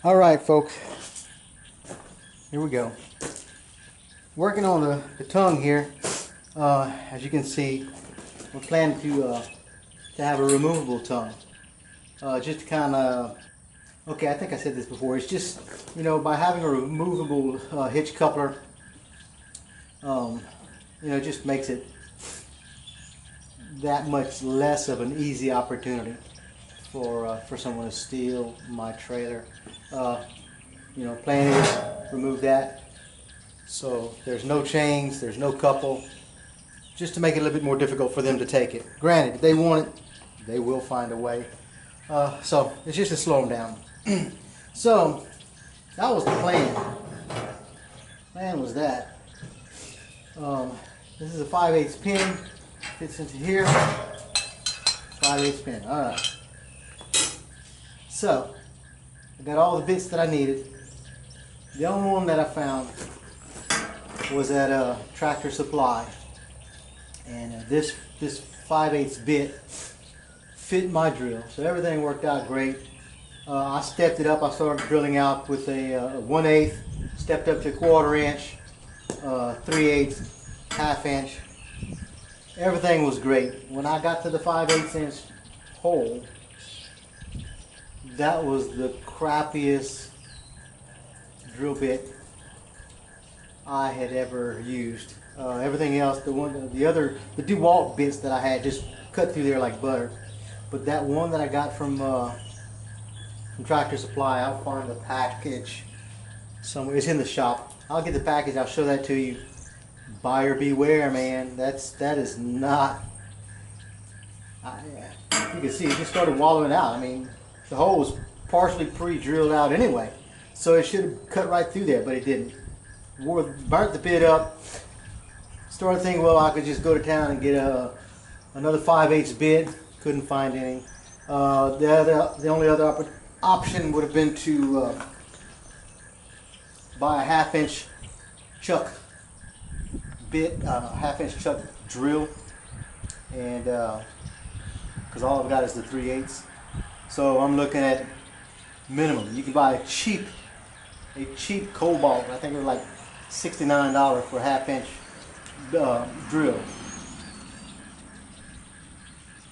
All right, folks, here we go. Working on the tongue here. As you can see, we're planning to have a removable tongue. Just to kind of, okay, I think I said this before. It's just, by having a removable hitch coupler, it just makes it that much less of an easy opportunity for someone to steal my trailer. Plan is remove that, so there's no chains, there's no couple, just to make it a little bit more difficult for them to take it. Granted, if they want it, they will find a way. So it's just to slow them down. So that was the plan. Plan was that. This is a 5/8 pin. Fits into here. 5/8 pin. All right. So I got all the bits that I needed. The only one that I found was at Tractor Supply, and this 5/8 bit fit my drill, so everything worked out great. I stepped it up. I started drilling out with a 1/8, stepped up to 1/4 inch, 3/8, 1/2 inch. Everything was great. When I got to the 5/8 inch hole, that was the crappiest drill bit I had ever used. Everything else, the DeWalt bits that I had just cut through there like butter. But that one that I got from Tractor Supply, I'll find the package somewhere. It's in the shop. I'll get the package. I'll show that to you. Buyer beware, man. That is not. You can see it just started wallowing out. I mean, the hole was partially pre-drilled out anyway, so it should have cut right through there, but it didn't. Burnt the bit up. Started thinking, well, I could just go to town and get another 5/8 bit. Couldn't find any. The only other option would have been to buy a 1/2 inch chuck bit, 1/2 inch chuck drill, and because all I've got is the 3/8. So I'm looking at minimum. You can buy a cheap Cobalt. I think it was like $69 for a 1/2 inch drill,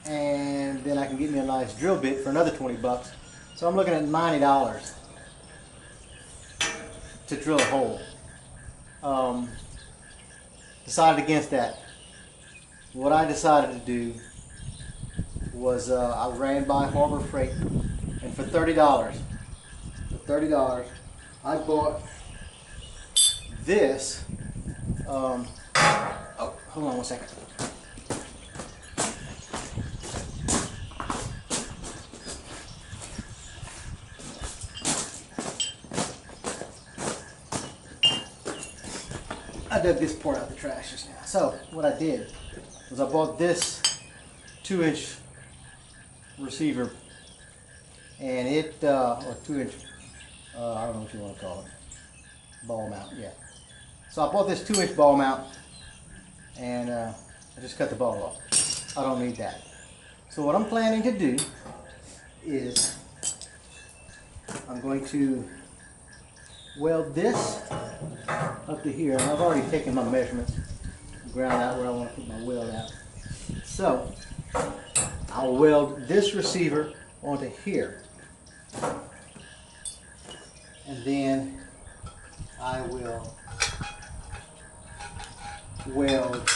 and then I can get me a nice drill bit for another 20 bucks. So I'm looking at $90 to drill a hole. Decided against that. What I decided to do was I ran by Harbor Freight, and for $30, I bought this. Oh, hold on one second. I dug this part out of the trash just now. So what I did was I bought this 2-inch receiver, and it or 2-inch I don't know what you want to call it, ball mount. Yeah. So I bought this 2-inch ball mount, and I just cut the ball off. I don't need that. So what I'm planning to do is I'm going to weld this up to here, and I've already taken my measurements, ground out where I want to put my weld out. So I'll weld this receiver onto here, and then I will weld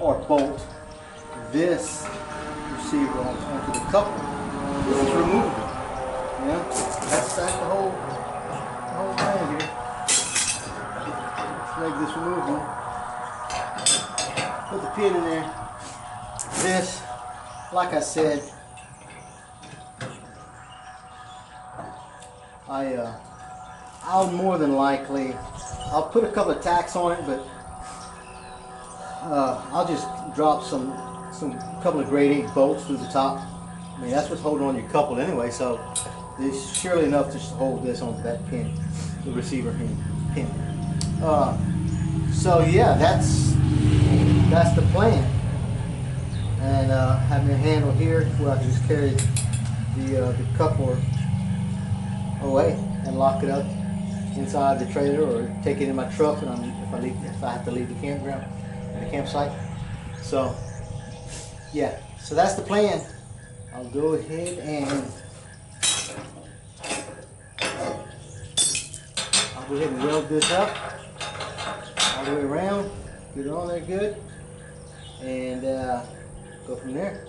or bolt this receiver onto the coupler. This is removable. That's the whole thing here. Let's make this removable. Put the pin in there. This, like I said, I'll more than likely, I'll put a couple of tacks on it, but I'll just drop some couple of grade 8 bolts through the top. I mean, that's what's holding on your couple anyway, so it's surely enough to just hold this onto that pin, the receiver pin. So yeah, that's the plan. And having a handle here where I can just carry the coupler away and lock it up inside the trailer, or take it in my truck when if I have to leave the campground or the campsite. So yeah, so that's the plan. I'll go ahead and weld this up all the way around, get it on there good, and go from there.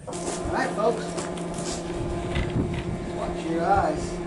Alright folks, watch your eyes.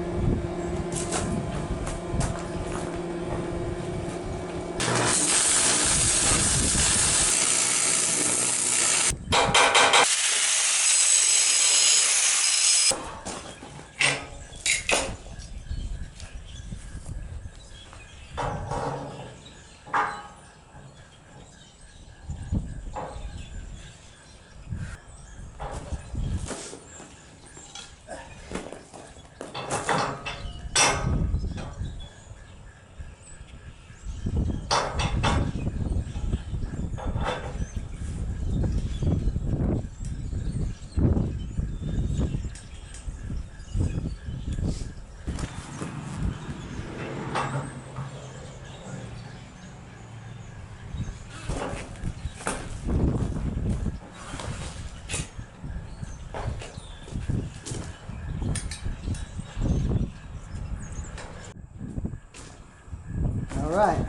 Alright,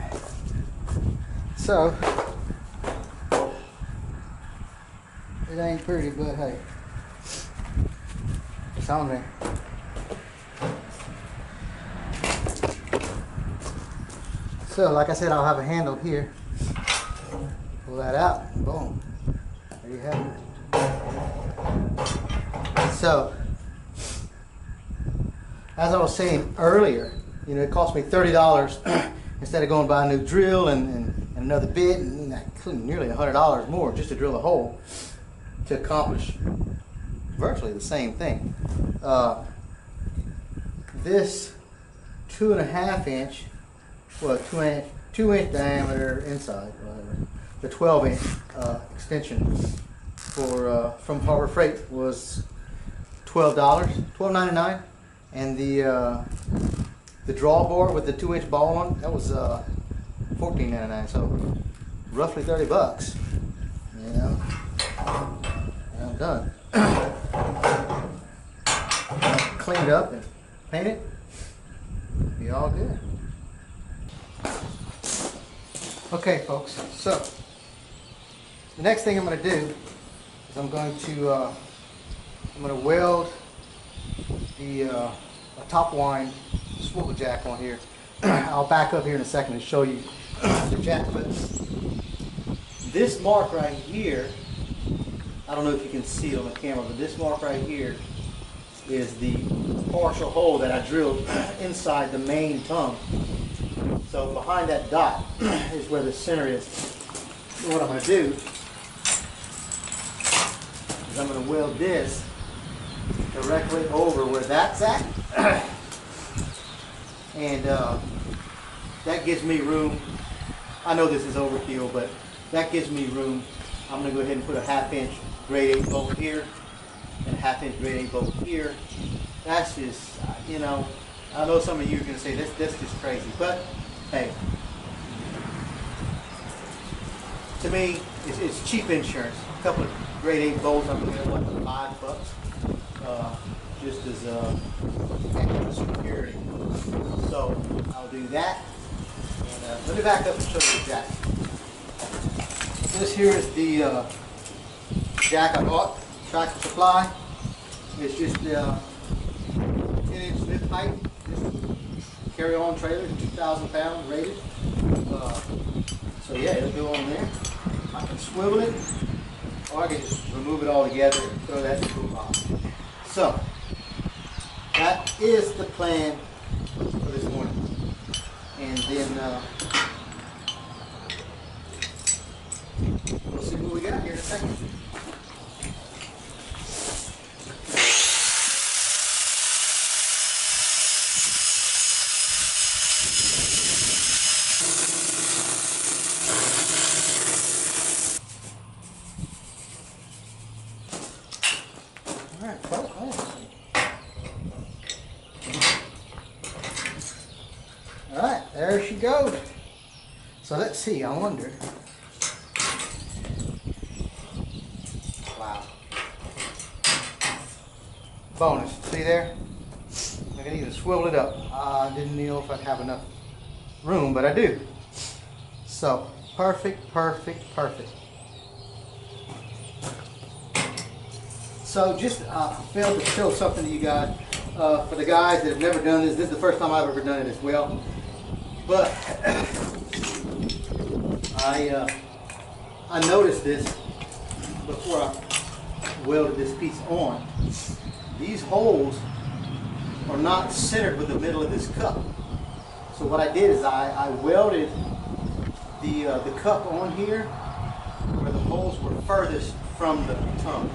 so it ain't pretty, but hey, it's on there. So like I said, I'll have a handle here. Pull that out, boom, there you have it. So, as I was saying earlier, you know, it cost me $30 instead of going to buy a new drill and another bit, and nearly $100 more just to drill a hole to accomplish virtually the same thing. This 2.5 inch, well, 2 inch diameter inside, whatever, the 12 inch extension for from Harbor Freight was $12.99, and the draw board with the 2 inch ball on, that was $14.99, so roughly 30 bucks. You know, and I'm done. Clean it up and paint it, be all good. Okay folks, so the next thing I'm going to do is I'm going to weld the top line swivel jack on here. I'll back up here in a second and show you the jack, but this mark right here, I don't know if you can see it on the camera, but this mark right here is the partial hole that I drilled inside the main tongue. So behind that dot is where the center is. So what I'm going to do is I'm going to weld this directly over where that's at. And that gives me room. I know this is overkill, but that gives me room. I'm going to go ahead and put a 1/2 inch grade 8 bolt here and a 1/2 inch grade 8 bolt here. That's just, you know, I know some of you are going to say that's just crazy, but hey, to me, it's cheap insurance. A couple of grade 8 bolts, I'm looking at what, $5, just as extra security. So I'll do that. And let me back up and show you the jack. This here is the jack I bought, Tractor Supply. It's just 10-inch lift height. Carry-on trailer, 2,000 pounds rated. So yeah, it'll go on there. I can swivel it, or I can just remove it all together and throw that in the toolbox. So that is the plan for this morning. And then we'll see what we got here in a second. Alright, folks. she goes. So let's see, I wonder. Wow. Bonus, see there? I can even swivel it up. I didn't know if I'd have enough room, but I do. So, perfect, perfect, perfect. So just failed to show something to you guys. For the guys that have never done this is the first time I've ever done it as well. But I noticed this before I welded this piece on. These holes are not centered with the middle of this cup. So what I did is I welded the cup on here where the holes were furthest from the tongue.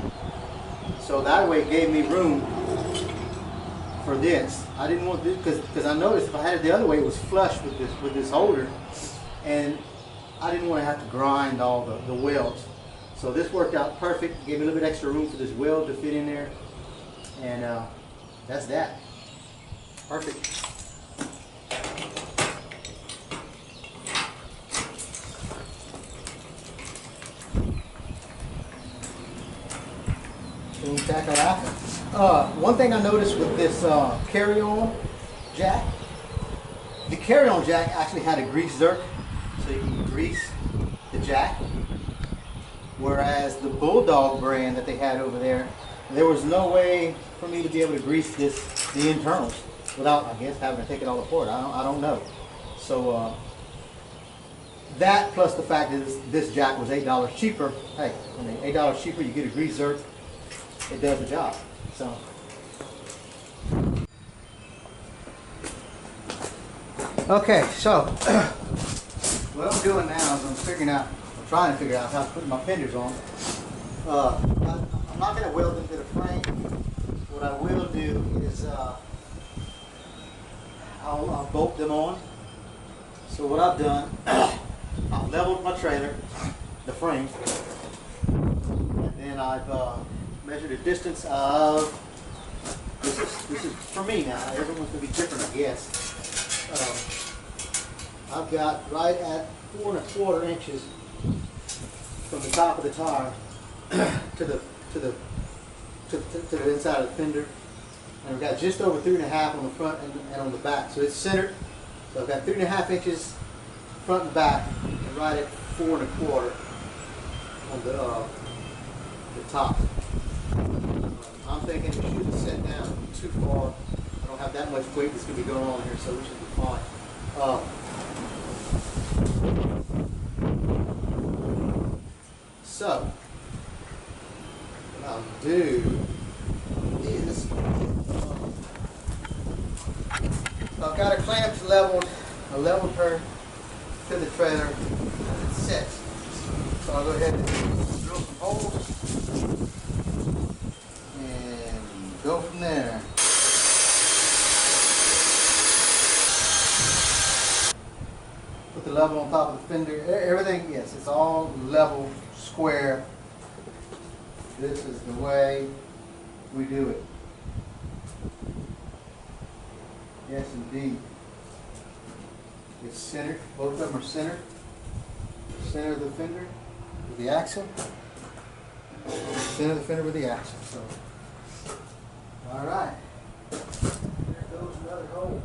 So that way it gave me room for this. I didn't want this because I noticed if I had it the other way, it was flush with this holder, and I didn't want to have to grind all the welds. So this worked out perfect. Gave me a little bit extra room for this weld to fit in there, and that's that. Perfect. One thing I noticed with this carry-on jack, the carry-on jack actually had a grease zerk, so you can grease the jack. Whereas the Bulldog brand that they had over there was no way for me to be able to grease the internals without, I guess, having to take it all apart. I don't know. So that plus the fact that this jack was $8 cheaper. Hey, I mean, $8 cheaper, you get a grease zerk. It does the job. So okay, so what I'm doing now is I'm trying to figure out how to put my fenders on. I'm not going to weld them to the frame. What I will do is I'll bolt them on. So what I've done, I've leveled my trailer, the frame, and then I've measured a distance of, this is for me now, everyone's going to be different, I guess. I've got right at 4 1/4 inches from the top of the tire to the inside of the fender, and I've got just over 3 1/2 on the front and on the back. So it's centered. So I've got 3 1/2 inches front and back, and right at 4 1/4 on the top. I'm thinking we shouldn't set down too far. I don't have that much weight that's going to be going on here, so we should be fine. So what I'll do is I've got her clamps leveled. I leveled her to the trailer and it sets. So I'll go ahead and drill some holes and go from there. Put the level on top of the fender. Everything, yes, it's all level, square. This is the way we do it. Yes, indeed. It's centered. Both of them are centered. Center of the fender with the axle. Center of the fender with the axle. So, all right. There goes another hole.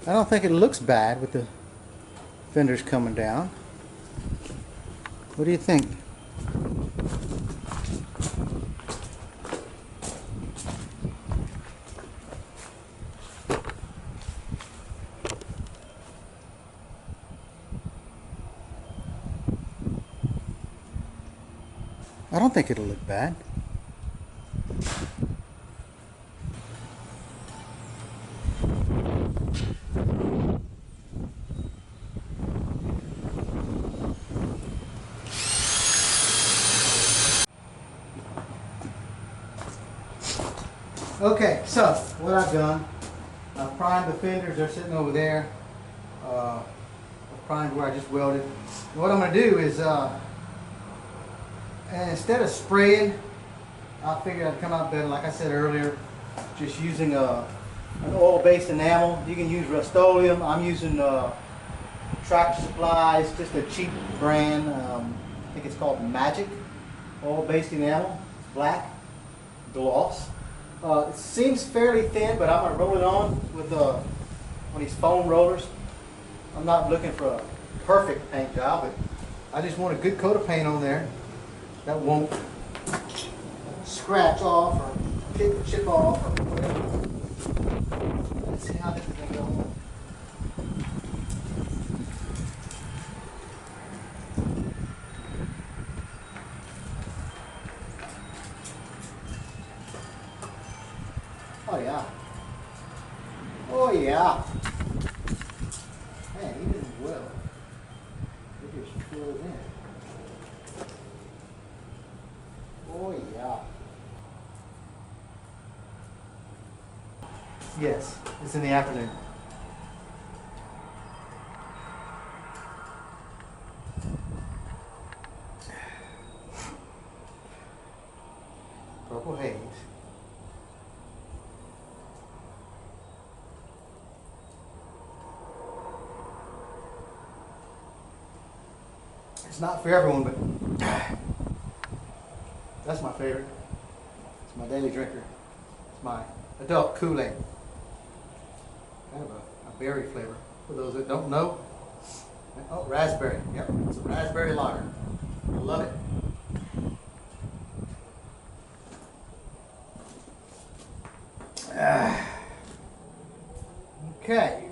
I don't think it looks bad with the fenders coming down. What do you think? I don't think it'll look bad. Okay, so what I've done, I've primed the fenders. They're sitting over there. I've primed where I just welded. And what I'm going to do is, and instead of spraying, I figured I'd come out better, like I said earlier, just using an oil-based enamel. You can use Rust-Oleum. I'm using Tractor Supply's, just a cheap brand. I think it's called Magic oil-based enamel. It's black, gloss. It seems fairly thin, but I'm going to roll it on with one of these foam rollers. I'm not looking for a perfect paint job, but I just want a good coat of paint on there that won't scratch off or chip off or whatever. Let's see how this is going to go. Oh yeah. Oh yeah. Man, even well. It just flows in. Oh yeah. Yes, it's in the afternoon. Purple haze. It's not for everyone, but that's my favorite. It's my daily drinker. It's my adult Kool-Aid. Kind of a berry flavor. For those that don't know. Oh, raspberry. Yep, it's a raspberry lager. I love it. Okay.